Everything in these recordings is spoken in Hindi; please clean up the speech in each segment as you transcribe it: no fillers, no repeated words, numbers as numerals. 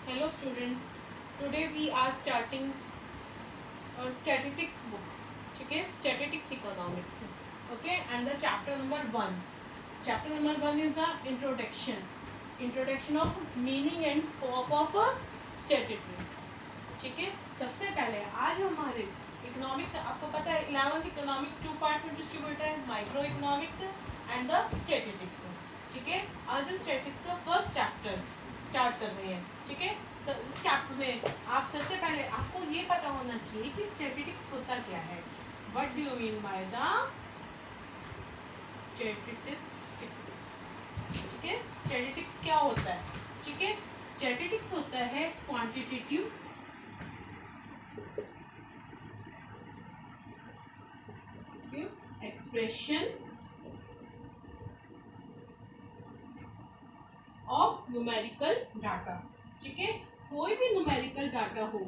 Hello students, today we are starting our statistics book. ठीक है, statistics economics. Okay, and the chapter number 1. Chapter number 1 is the introduction. Introduction of meaning and scope of statistics. ठीक है, सबसे पहले आज हमारे इकोनॉमिक्स, आपको पता है 11th इकोनॉमिक्स 2 पार्ट में डिस्ट्रीब्यूट है, micro economics and the statistics. ठीक है, आज हम स्टैटिस्टिक्स का फर्स्ट चैप्टर स्टार्ट कर रहे हैं. ठीक है, इस चैप्टर में आप सबसे पहले आपको ये पता होना चाहिए कि स्टैटिस्टिक्स होता क्या है. What do you mean by the statistics. ठीक है, स्टैटिस्टिक्स क्या होता है. ठीक है, स्टैटिस्टिक्स होता है quantitative expression of numerical data. ठीक है, कोई भी न्यूमेरिकल डाटा हो,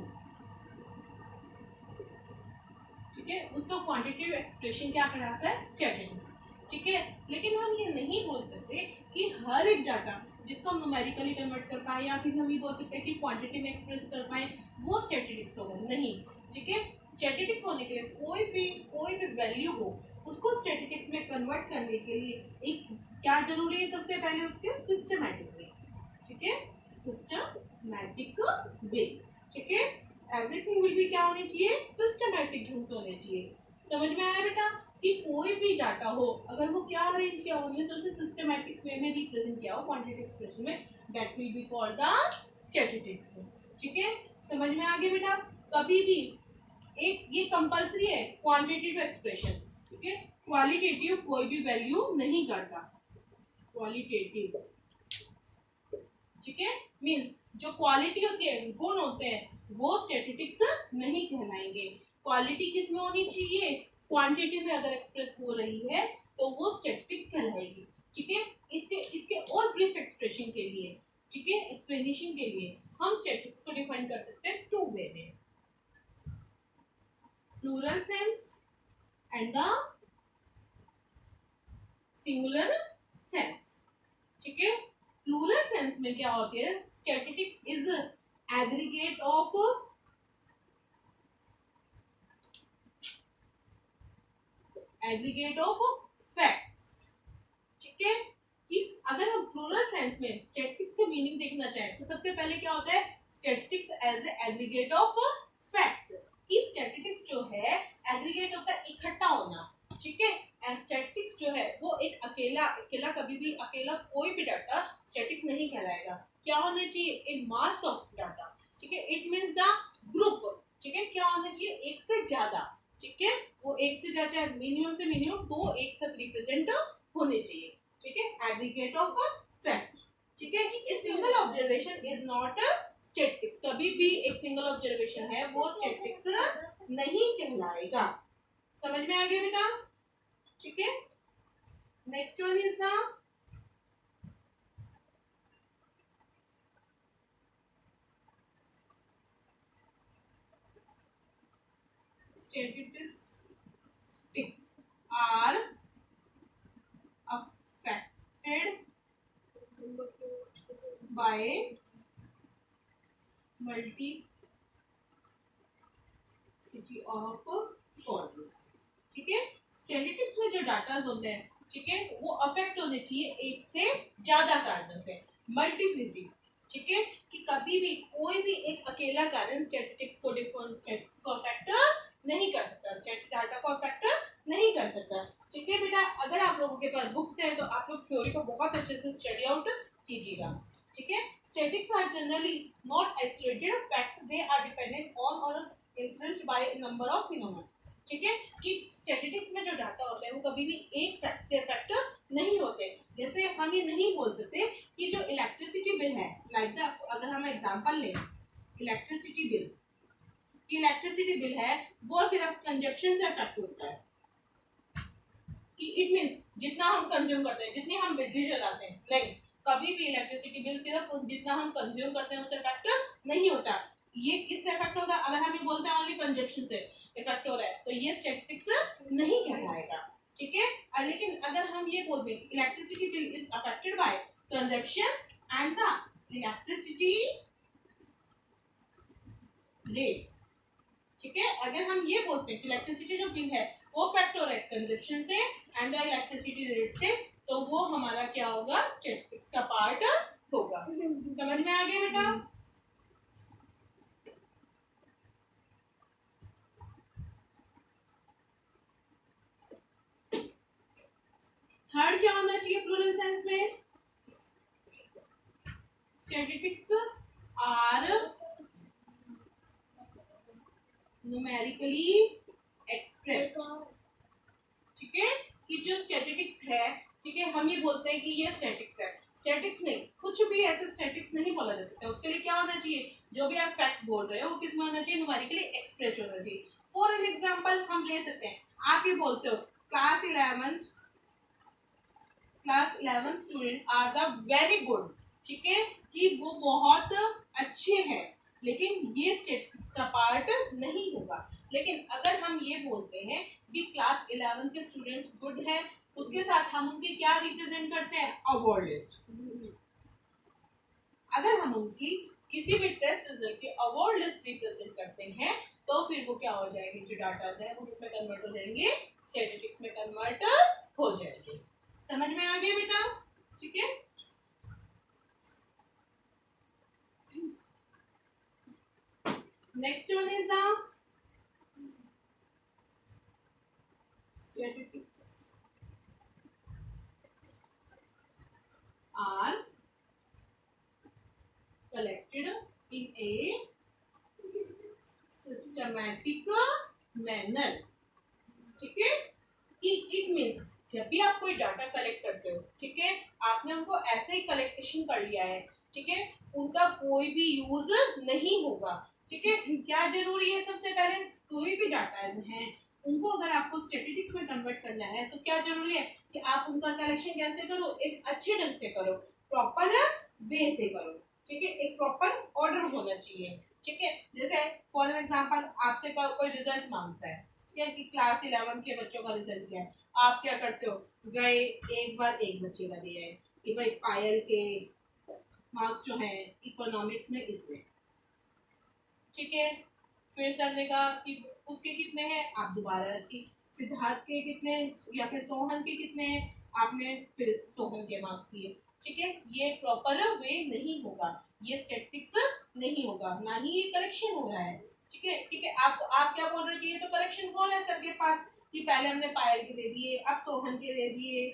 ठीक है, उसका क्वांटिटेटिव एक्सप्रेशन क्या कहलाता है, स्टैटिस्टिक्स. ठीक है, लेकिन हम ये नहीं बोल सकते कि हर एक डाटा जिसको हम न्यूमेरिकली कन्वर्ट कर पाए या फिर हम ये बोल सकते हैं कि क्वांटिटी में एक्सप्रेस कर पाए वो स्टैटिस्टिक्स होगा. नहीं. ठीक है, स्टैटिस्टिक्स होने के लिए कोई भी वैल्यू हो उसको स्टैटिस्टिक्स में कन्वर्ट करने के लिए एक क्या जरूरी है, सबसे पहले उसके सिस्टमैटिक वे. ठीक है, सिस्टमैटिक वे. ठीक है, एवरीथिंग विल बी क्या होनी चाहिए, सिस्टमैटिक ढंग से होने चाहिए. समझ में आया बेटा कि कोई भी डाटा हो अगर वो क्या अरेंज किया हो उसे सिस्टमैटिक वे में रिप्रेजेंट किया हो क्वांटिटेटिव एक्सप्रेशन में, that will be called the statistics. ठीक है, समझ में आ गया बेटा. कभी भी एक ये कंपलसरी है क्वांटिटेटिव एक्सप्रेशन. ठीक है, क्वालिटेटिव कोई भी वैल्यू नहीं करता. क्वालिटेटिव, ठीक है, मींस जो क्वालिटी के गुण होते हैं वो स्टैटिस्टिक्स नहीं कहलाएंगे. क्वालिटी किस में होनी चाहिए, क्वांटिटी में अगर एक्सप्रेस हो रही है तो वो स्टैटिस्टिक्स कहलाएगी. ठीक है, इसके और ब्रीफ एक्सप्रेशन के लिए, ठीक है, एक्सप्लेनेशन के लिए हम स्टैटिस्टिक्स को डिफाइन कर सकते हैं टू वे में, plural sense and the singular sense. ठीक है, प्लूरल सेंस में क्या होती है, statistics is aggregate of facts. ठीक है, इस अगर हम प्लूरल सेंस में स्टैटिस्टिक्स का मीनिंग देखना चाहें तो सबसे पहले क्या होता है, statistics as aggregate of facts. कि स्टैटिस्टिक्स जो है एग्रीगेट होता है इकट्ठा होना. ठीक है, एंड स्टैटिस्टिक्स जो है वो एक अकेला कभी भी अकेला कोई भी डाटा स्टैटिस्टिक्स नहीं कहलाएगा. क्या होना चाहिए, ए मास ऑफ डाटा. ठीक है, इट मींस द ग्रुप. ठीक है, क्या होना चाहिए, एक से ज्यादा. ठीक है, वो एक से ज्यादा, मिनिमम से मिनिमम दो एक साथ रिप्रेजेंट होने चाहिए. ठीक है, एग्रीगेट ऑफ फैक्ट्स. ठीक है, a single observation is not statistics. कभी भी एक सिंगल ऑब्जर्वेशन है वो स्टैटिस्टिक्स नहीं कहलाएगा. समझ में आ गया बेटा. ठीक है, next one is the statistics are affected by multiplicity of causes. ठीक है, स्टैटिस्टिक्स में जो डाटा होते हैं, ठीक है, वो अफेक्ट होने चाहिए एक से ज्यादा कारणों से, मल्टीप्लिसिटी. ठीक है, कि कभी भी कोई भी एक अकेला कारण स्टैटिस्टिक्स को अफेक्ट नहीं कर सकता, स्टैटिक डाटा को अफेक्ट नहीं कर सकता. ठीक है बेटा, अगर आप लोगों के पास बुक्स है तो आप लोग थ्योरी को बहुत अच्छे से स्टडी आउट कीजिएगा. ठीक है, statistics are generally not isolated fact, they are dependent on और influenced by number of phenomena. ठीक है, कि स्टैटिस्टिक्स में जो डाटा होता है वो कभी भी एक फैक्ट से अफेक्ट नहीं होते. जैसे हम ये नहीं बोल सकते कि जो इलेक्ट्रिसिटी बिल है, लाइक द, अगर हम एग्जांपल लें इलेक्ट्रिसिटी बिल, कि इलेक्ट्रिसिटी बिल है वो सिर्फ कंजप्शन से अफेक्ट होता है. कि इट मींस जितना हम कंज्यूम करते हैं, जितनी हम बिजली जलाते हैं, नहीं, कभी भी इलेक्ट्रिसिटी बिल सिर्फ जितना हम कंज्यूम करते हैं उससे अफेक्ट नहीं होता. ये किससे अफेक्ट होगा, अगर हम ये बोलते हैं ओनली कंजप्शन से इफेक्ट हो रहा है तो ये स्टैटिस्टिक्स नहीं कहलाएगा. ठीक है, लेकिन अगर हम ये बोल दें electricity bill is affected by consumption and the electricity rate. ठीक है, अगर हम ये बोलते हैं कि इलेक्ट्रिसिटी जो बिल है वो फैक्टर है कंजप्शन से एंड द इलेक्ट्रिसिटी रेट से, तो वो हमारा क्या होगा, स्टैटिस्टिक्स का पार्ट होगा। समझ में आ गया बेटा? थर्ड क्या होना चाहिए प्लूरल सेंस में? Statistics are numerically expressed. ठीक है, कि जो स्टैटिस्टिक्स है, ठीक है, हम ये बोलते हैं कि ये स्टैटिक्स है, स्टैटिक्स नहीं, कुछ भी ऐसे स्टैटिक्स नहीं बोला जा सकता। उसके लिए क्या होना चाहिए, जो भी आप फैक्ट बोल रहे हो वो किस में होना चाहिए, न्यूमेरिकली एक्सप्रेस होना चाहिए। फॉर एन एग्जांपल हम ले सकते हैं, आप ये बोलते हो class 11 student are the very good. ठीक है, कि वो बहुत अच्छे हैं, लेकिन ये स्टैटिस्टिक्स का पार्ट नहीं होगा। लेकिन अगर हम ये बोलते हैं कि क्लास 11 के स्टूडेंट गुड है, उसके साथ हम उनकी क्या रिप्रेजेंट करते हैं, अवार्ड लिस्ट। अगर हम उनकी किसी भी टेस्ट रिजल्ट के अवार्ड लिस्ट रिप्रेजेंट करते हैं, तो फिर वो क्या हो जाएंगे, जो डाटाज है वो किसमें कन्वर्ट हो जाएंगे, स्टैटिस्टिक्स में कन्वर्ट हो जाएंगे। समझ में आ गया बेटा? ठीक है, next one is the statistics are collected in a systematic manner। ठीक है, कि इट मीन्स जब भी आप कोई डाटा कलेक्ट करते हो, ठीक है, आपने उनको ऐसे ही कलेक्टेशन कर लिया है, ठीक है, उनका कोई भी यूज नहीं होगा। ठीक है, क्या जरूरी है, सबसे पहले कोई भी डाटा हैं उनको अगर आपको स्टैटिस्टिक्स में कन्वर्ट करना है तो क्या जरूरी है कि आप उनका कलेक्शन कैसे करो, एक अच्छे ढंग से करो, प्रॉपर वे से करो। ठीक है, एक प्रॉपर ऑर्डर होना चाहिए। ठीक है, जैसे फॉर एग्जांपल आपसे कोई रिजल्ट मांगता है, ठीक है, कि क्लास 11 के बच्चों का रिजल्ट क्या है, आप क्या करते हो, गए एक बार एक बच्चे का दिया है कि भाई पायल के मार्क्स जो हैं इकोनॉमिक्स में इतने। ठीक है, फिर सर ने कहा कि उसके कितने हैं, आप दोबारा कि सिद्धार्थ के कितने या फिर सोहन के कितने हैं, आपने फिर सोहन के मार्क्स दिए। ठीक है, ये प्रॉपर वे नहीं होगा, ये स्टैटिस्टिक्स नहीं होगा, ना ही ये कलेक्शन हो रहा है। ठीक है, ठीक है, आप क्या बोल रहे हो, ये तो कलेक्शन हो रहा है सर के पास, कि पहले हमने पायल के दे दिए, अब सोहन के दे दिए,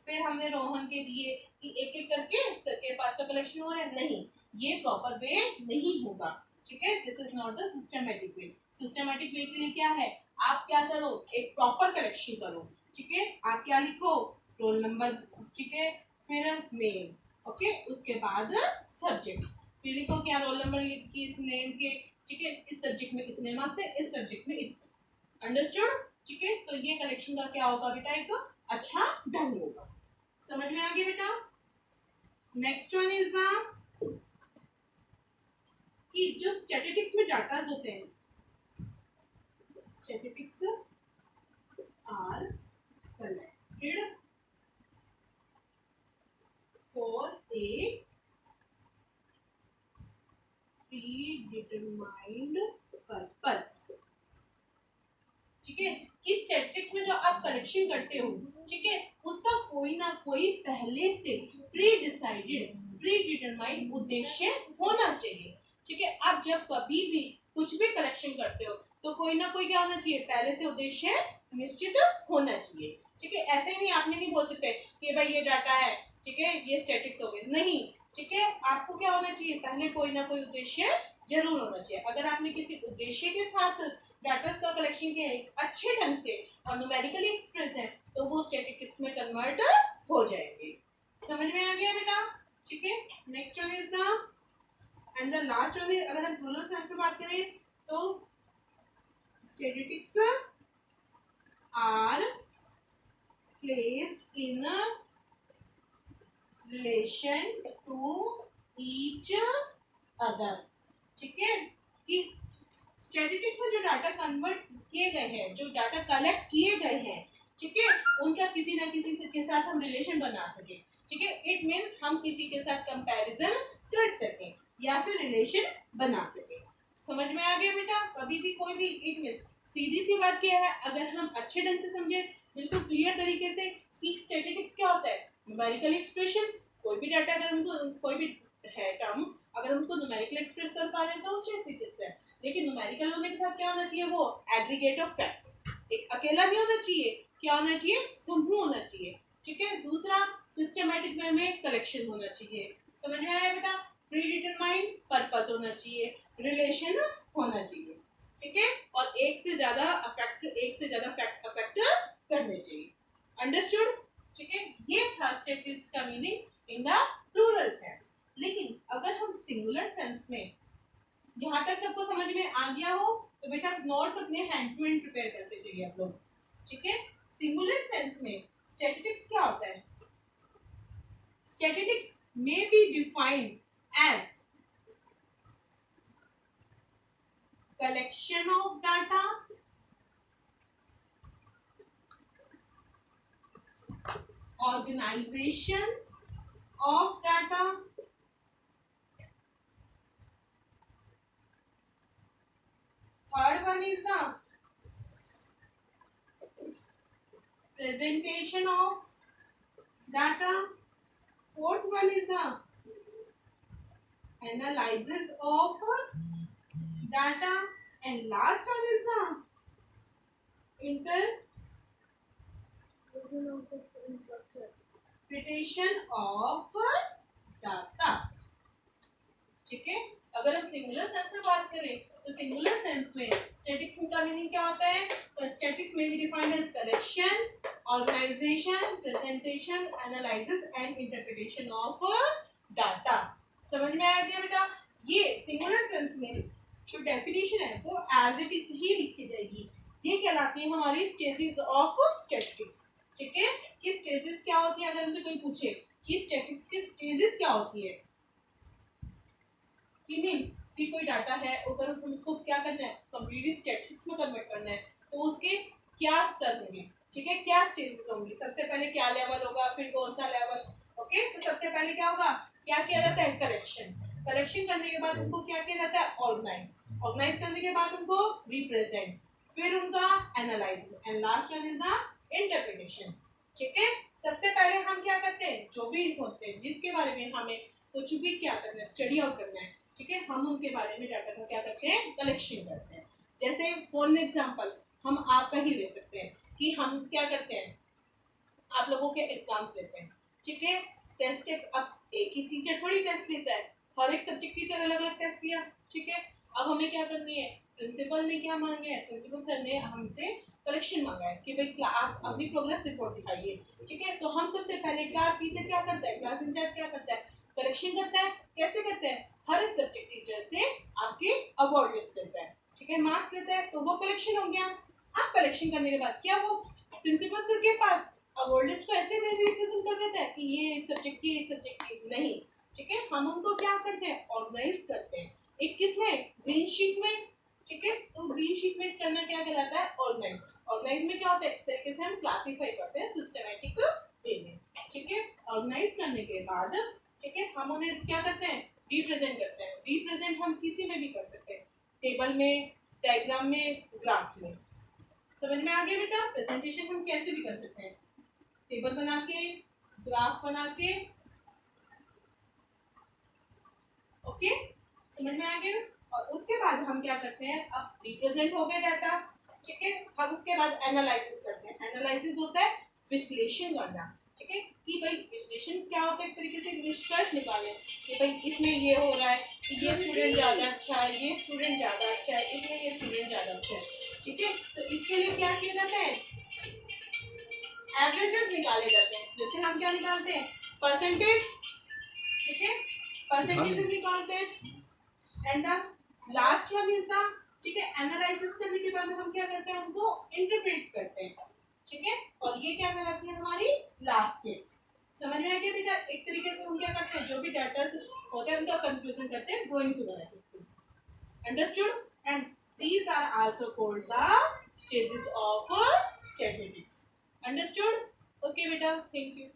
फिर हमने रोहन के दिए, कि एक एक करके सर के पास तो कलेक्शन हो रहा है। नहीं, ये प्रॉपर वे नहीं होगा। ठीक है, this is not the systematic way. Systematic way के लिए क्या है, आप क्या करो, एक प्रॉपर कलेक्शन करो। ठीक है, आप क्या लिखो, रोल नंबर, ठीक है, फिर नेम, ओके, उसके बाद सब्जेक्ट, फिर लिखो क्या रोल नंबर की इस नेम के, ठीक है, इस सब्जेक्ट में इतने मार्क्स है, इस सब्जेक्ट में इतने। अंडरस्टूड? ठीक है, तो ये कलेक्शन का क्या होगा बेटा, एक अच्छा ढंग होगा। समझ में आ गया बेटा? नेक्स्ट वन इज कि जो स्टैटिस्टिक्स में डाटास होते हैं, statistics are collected for a predetermined purpose. ठीक है, कि स्टैटिस्टिक्स में जो आप कलेक्शन करते हो, ठीक है, उसका कोई ना कोई पहले से प्री डिसाइडेड प्री डिटरमाइंड उद्देश्य होना चाहिए। ठीक है, आप जब कभी भी कुछ भी कलेक्शन करते हो तो कोई ना कोई क्या होना चाहिए, पहले से उद्देश्य निश्चित होना चाहिए। ठीक है, ऐसे ही नहीं, आपने नहीं बोल सकते कि भाई ये डाटा है, ठीक है, ये स्टैटिस्टिक्स हो गए, नहीं। ठीक है, आपको क्या होना चाहिए, पहले कोई ना कोई उद्देश्य जरूर होना चाहिए। अगर आपने किसी उद्देश्य के साथ डाटा का कलेक्शन किया है अच्छे ढंग से और न्यूमेरिकली एक्सप्रेस है, तो वो स्टैटिस्टिक्स में कन्वर्ट हो जाएंगे। समझ में आ गया बेटा? ठीक है, next one is the end the last one is, अगर हम प्लूरल सेंस में बात करें तो statistics are placed in relation to each other. ठीक है, कि स्टैटिस्टिक्स में जो डाटा कन्वर्ट किए गए हैं, जो डाटा कलेक्ट किए गए हैं, ठीक है, उनका किसी ना किसी के साथ हम रिलेशन बना सके। ठीक है, इट मीन्स हम किसी के साथ कंपैरिजन कर सकें या फिर रिलेशन बना सकें। समझ में आ गया बेटा? कभी भी कोई भी इट मीन्स सीधी सी बात क्या है, अगर हम अच्छे ढंग से समझे बिल्कुल क्लियर तरीके से कि स्टैटिस्टिक्स क्या होता है, न्यूमेरिकल एक्सप्रेशन। कोई भी डाटा अगर हमको कोई भी है टर्म अगर हम उसको न्यूमेरिकल एक्सप्रेस कर पा रहे हैं तो स्टैटिस्टिक्स है। लेकिन न्यूमेरिकल होने के साथ क्या होना चाहिए, वो एग्रीगेट ऑफ फैक्ट्स, एक अकेला नहीं होना चाहिए, क्या होना चाहिए, समूह होना चाहिए। ठीक है, दूसरा सिस्टमैटिक वे में कलेक्शन होना चाहिए। समझ में आया बेटा? प्रीडिटरमाइन पर्पस होना चाहिए, रिलेशन होना चाहिए। ठीक है, और एक से ज्यादा फैक्ट अफेक्ट करने चाहिए। अंडरस्टूड? ठीक है, ये था स्टैटिस्टिक्स का meaning in the plural sense. लेकिन अगर हम सिंगुलर सेंस में, यहाँ तक सबको समझ में आ गया हो तो बेटा नोट्स अपने हैंड टू हैंड प्रिपेयर करते जाइए आप लोग। ठीक है, सिंगुलर सेंस में स्टैटिस्टिक्स क्या होता है? Statistics may be defined as collection of data, organization of data, third one is the presentation of data, fourth one is the analysis of data, and last one is the interpretation of data। ठीक है, अगर हम सिंगुलर सेंस में बात करें तो सिंगुलर सेंस में स्टैटिस्टिक्स का मीनिंग क्या होता है? तो स्टैटिस्टिक्स में भी defined as collection, organisation, presentation, analysis and interpretation of data. समझ में आ गया बेटा? ये सिंगुलर सेंस में जो डेफिनेशन है वो एज इट इज ही लिखी जाएगी। ये कहलाती है हमारी स्टेजेस ऑफ स्टैटिस्टिक्स। ठीक है, कि स्टेजेस क्या होती है, अगर हमसे कोई पूछे कि स्टैटिस्टिक्स की स्टेजेस क्या होती है, कि मींस कि कोई डाटा है अगर हम उसको क्या करना है, कंप्लीटली स्टैटिस्टिक्स में कन्वर्ट करना है तो उसके क्या स्तर होंगे। ठीक है, क्या स्टेजेस होंगी, सबसे पहले क्या लेवल होगा, फिर कौन सा लेवल। ओके, तो सबसे पहले क्या होगा, क्या किया जाता है, कलेक्शन। कलेक्शन करने के बाद उनको क्या किया जाता है, ऑर्गेनाइज। ऑर्गेनाइज करने के बाद उनको रिप्रेजेंट, फिर उनका analysis, and last one is the interpretation. ठीक है, सबसे पहले हम क्या करते हैं, जो भी होते हैं जिसके बारे में हमें कुछ भी क्या करना है, स्टडी आउट करना है, ठीक है, हम उनके बारे में डाटा का क्या करते हैं, कलेक्शन करते हैं। जैसे फॉर एग्जांपल हम आपका ही ले सकते हैं कि हम क्या करते हैं, आप लोगों के एग्जाम्स लेते हैं। ठीक है, टेस्ट, अब एक ही टीचर थोड़ी टेस्ट लेता है, हर एक सब्जेक्ट टीचर अलग अलग टेस्ट लिया। ठीक है, अब हमें क्या करनी है, प्रिंसिपल ने क्या मांगे है, प्रिंसिपल सर ने हमसे कलेक्शन मांगा है कि भाई आप अपनी प्रोग्रेस रिपोर्ट दिखाइए। ठीक है, तो हम सबसे पहले क्लास टीचर क्या करता है, क्लास इंचार्ज क्या करता है, कलेक्शन करता है। कैसे करता है, हर एक सब्जेक्ट टीचर से आपके अवार्ड लिस्ट लेता है। ठीक है, मार्क्स लेता है, तो वो कलेक्शन हो गया। अब कलेक्शन करने के बाद क्या वो प्रिंसिपल सर के पास अवार्ड लिस्ट को ऐसे रिप्रेजेंट कर देता है कि ये इस सब्जेक्ट की, इस सब्जेक्ट की नहीं। ठीक है, हम उनको क्या करते हैं, ऑर्गेनाइज करते हैं एक किस में, ग्रीन शीट में। ठीक है, तो ग्रीन शीट में करना क्या कहलाता है, ऑर्गेनाइज। ऑर्गेनाइज में क्या होता है, एक तरीके से हम क्लासीफाई करते हैं सिस्टमैटिक वे में। ठीक है, ऑर्गेनाइज करने के बाद ठीक है हम उन्हें क्या करते हैं, रिप्रेजेंट करते हैं। रिप्रेजेंट हम किसी में भी कर सकते हैं, टेबल में, डायग्राम में, ग्राफ में। समझ में आ गया बेटा? प्रेजेंटेशन हम कैसे भी कर सकते हैं, टेबल बना के, ग्राफ बना के। ओके, समझ में आ गया? और उसके बाद हम क्या करते हैं, अब रिप्रेजेंट हो गया डाटा। ठीक है, हम उसके बाद एनालिसिस करते हैं। एनालिसिस होता है विश्लेषण करना। ठीक है, कि भाई विश्लेषण क्या होता है, एक तरीके से निष्कर्ष निकालें कि भाई इसमें ये हो रहा है कि ये स्टूडेंट ज़्यादा अच्छा है, ये स्टूडेंट ज़्यादा अच्छा है, इसमें ये स्टूडेंट ज़्यादा अच्छा है। ठीक है, तो इसके लिए क्या किया जाता है, एवरेजेस निकाले जाते हैं। जैसे हम क्या निकालते हैं, परसेंटेज। ठीक है, परसेंटेजेस निकालते हैं। And the last one is the, ठीक है, एनालिसिस करने के बाद हम क्या करते हैं, उनको इंटरप्रेट करते हैं। ठीक है, और ये क्या कहलाती है, हमारी लास्ट स्टेज। समझ में आ गया बेटा? एक तरीके से हम क्या करते हैं, जो भी डाटा होते हैं उनका कंक्लूजन करते हैं, ड्राइंग्स वगैरह। Understood? And these are also called the stages of statistics. Understood? Okay beta, thank you.